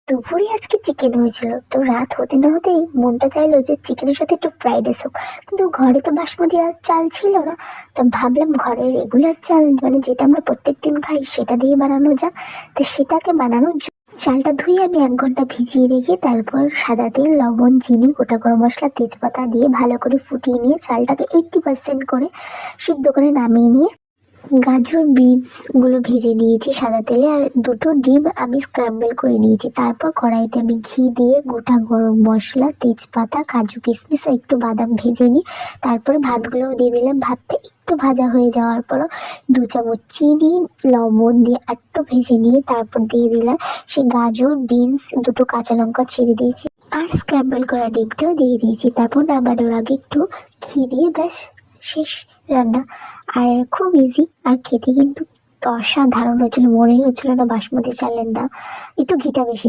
দুপুরে আজকে চিকেন হয়েছিল, তো রাত হতে না হতেই মনটা চাইলো যে চিকেনের সাথে একটু ফ্রাইড রাইস হোক। কিন্তু ঘরে তো বাসমতি চাল ছিল না। তো ভাবলাম ঘরে রেগুলার চাল মানে যেটা আমরা প্রত্যেকদিন খাই সেটা দিয়ে বানানো যাক। তো সেটাকে বানানোর চালটা ধুয়ে আমি 1 ঘন্টা ভিজিয়ে রেখে তারপর সাদা তেল, লবণ, চিনি, গোটা গরম মশলা, তেজপাতা দিয়ে ভালো করে ফুটিয়ে নিয়ে চালটাকে 80% করে সিদ্ধ করে নামিয়ে নিয়ে গাজর বিনস গুলো ভেজে নিয়েছি সাদা তেলে, আর দুটো ডিম আমি স্ক্র্যাম্বল করে নিয়েছি। তারপর কড়াইতে আমি ঘি দিয়ে গোটা গরম মশলা, তেজপাতা, কাজু কিশমিশ আর একটু বাদাম ভেজে নিই। তারপরে ভাতগুলোও দিয়ে দিলাম। ভাতটা একটু ভাজা হয়ে যাওয়ার পরও 2 চামচ চিনি, লবণ দিয়ে একটু ভেজে নিয়ে তারপর দিয়ে দিলাম সে গাজর, বিনস, দুটো কাঁচা লঙ্কা ছিঁড়ে দিয়েছি আর স্ক্র্যাম্বল করা ডিমটাও দিয়ে দিয়েছি। তারপর নামানোর আগে একটু ঘি দিয়ে ব্যাস শেষ রান্না। আর খুব ইজি, আর খেতে কিন্তু অসাধারণ হয়েছিল, মনেই হচ্ছিল না বাসমতি চালের না, একটু ঘিটা বেশি